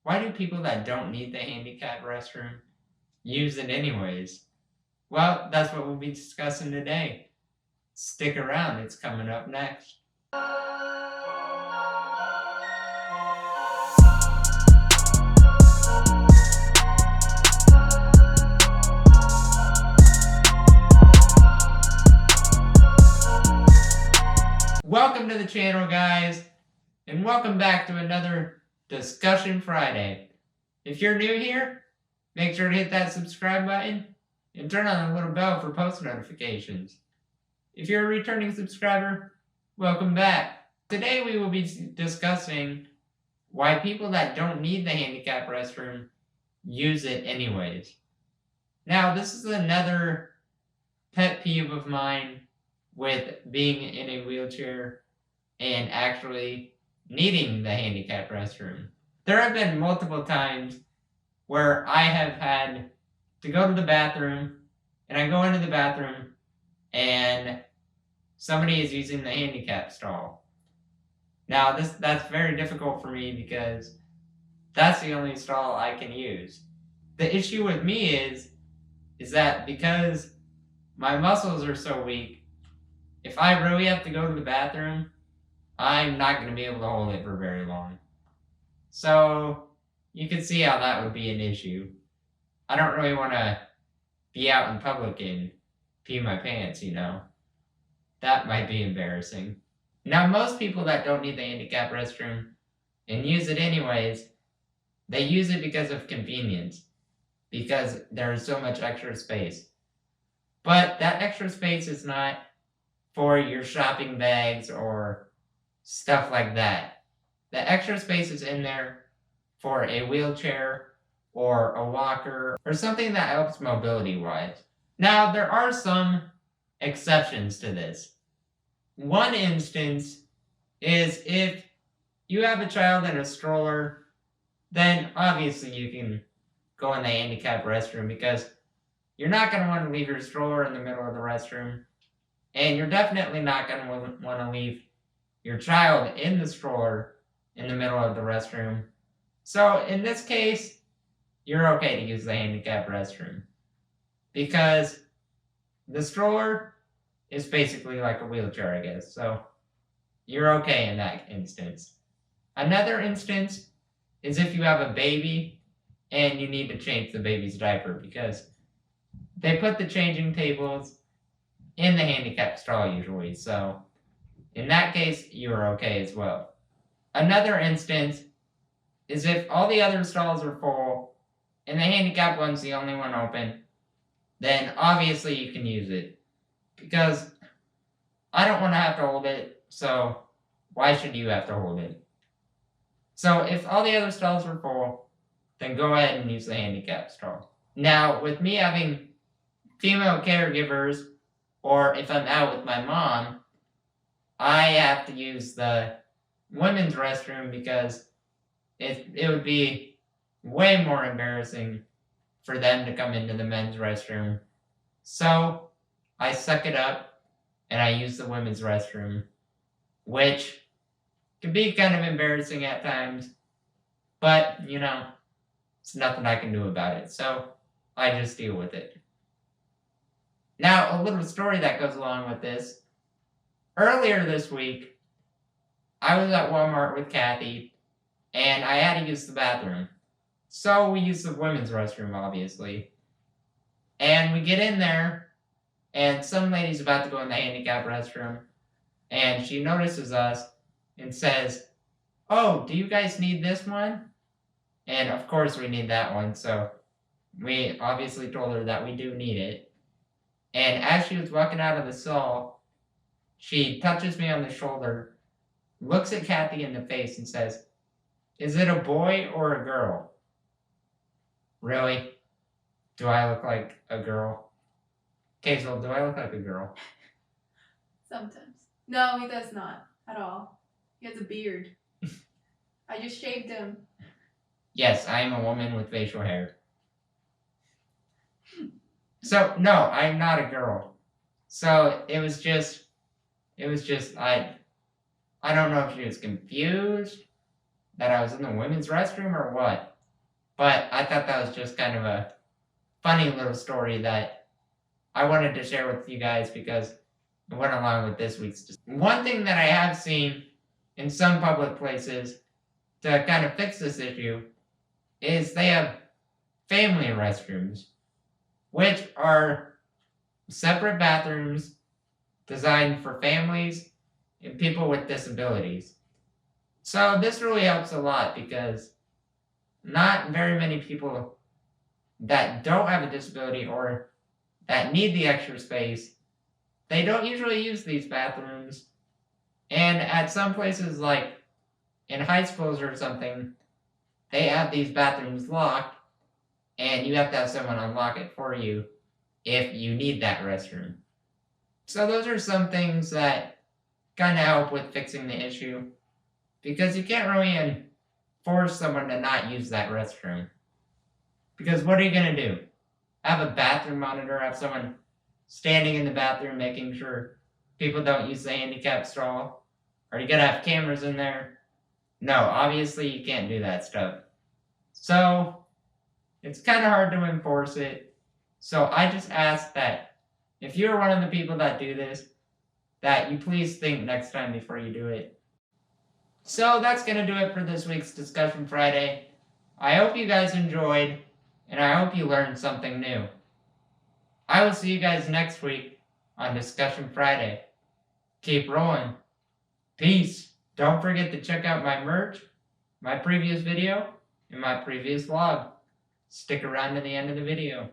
Why do people that don't need the handicap restroom use it anyways? Well, that's what we'll be discussing today. Stick around, it's coming up next. Welcome to the channel, guys, and welcome back to another Discussion Friday. If you're new here, make sure to hit that subscribe button and turn on the little bell for post notifications. If you're a returning subscriber, welcome back. Today we will be discussing why people that don't need the handicap restroom use it anyways. Now, this is another pet peeve of mine with being in a wheelchair and actually needing the handicap restroom. There have been multiple times where I have had to go to the bathroom, and I go into the bathroom and somebody is using the handicap stall. Now that's very difficult for me because that's the only stall I can use. The issue with me is that because my muscles are so weak, if I really have to go to the bathroom, I'm not going to be able to hold it for very long. So you can see how that would be an issue. I don't really want to be out in public and pee my pants, you know. That might be embarrassing. Now, most people that don't need the handicap restroom and use it anyways, they use it because of convenience, because there is so much extra space. But that extra space is not for your shopping bags or stuff like that. The extra space is in there for a wheelchair or a walker or something that helps mobility-wise. Now, there are some exceptions to this. One instance is if you have a child in a stroller, then obviously you can go in the handicap restroom because you're not going to want to leave your stroller in the middle of the restroom, and you're definitely not going to want to leave your child in the stroller in the middle of the restroom. So in this case, you're okay to use the handicap restroom because the stroller is basically like a wheelchair, I guess. So you're okay in that instance. Another instance is if you have a baby and you need to change the baby's diaper because they put the changing tables in the handicap stall usually. So in that case, you're okay as well. Another instance is if all the other stalls are full and the handicap one's the only one open, then obviously you can use it because I don't want to have to hold it, so why should you have to hold it? So if all the other stalls are full, then go ahead and use the handicap stall. Now, with me having female caregivers, or if I'm out with my mom, I have to use the women's restroom because it would be way more embarrassing for them to come into the men's restroom. So I suck it up and I use the women's restroom, which can be kind of embarrassing at times, but you know, it's nothing I can do about it. So I just deal with it. Now, a little story that goes along with this. Earlier this week, I was at Walmart with Kathy, and I had to use the bathroom. So we used the women's restroom, obviously. And we get in there, and some lady's about to go in the handicap restroom, and she notices us and says, "Oh, do you guys need this one?" And of course we need that one, so we obviously told her that we do need it. And as she was walking out of the stall, she touches me on the shoulder, looks at Kathy in the face and says, "Is it a boy or a girl?" Really? Do I look like a girl? Kazel, do I look like a girl? Sometimes. No, he does not at all. He has a beard. I just shaved him. Yes, I am a woman with facial hair. So, no, I'm not a girl. So, it was just, I don't know if she was confused that I was in the women's restroom or what. But I thought that was just kind of a funny little story that I wanted to share with you guys because it went along with this week's. One thing that I have seen in some public places to kind of fix this issue is they have family restrooms, which are separate bathrooms designed for families and people with disabilities. So this really helps a lot because not very many people that don't have a disability or that need the extra space, they don't usually use these bathrooms. And at some places like in high schools or something, they have these bathrooms locked and you have to have someone unlock it for you if you need that restroom. So those are some things that kind of help with fixing the issue because you can't really force someone to not use that restroom. Because what are you going to do? Have a bathroom monitor, have someone standing in the bathroom making sure people don't use the handicap stall? Are you going to have cameras in there? No, obviously you can't do that stuff. So it's kind of hard to enforce it. So I just ask that if you're one of the people that do this, that you please think next time before you do it. So that's going to do it for this week's Discussion Friday. I hope you guys enjoyed, and I hope you learned something new. I will see you guys next week on Discussion Friday. Keep rolling. Peace. Don't forget to check out my merch, my previous video, and my previous vlog. Stick around to the end of the video.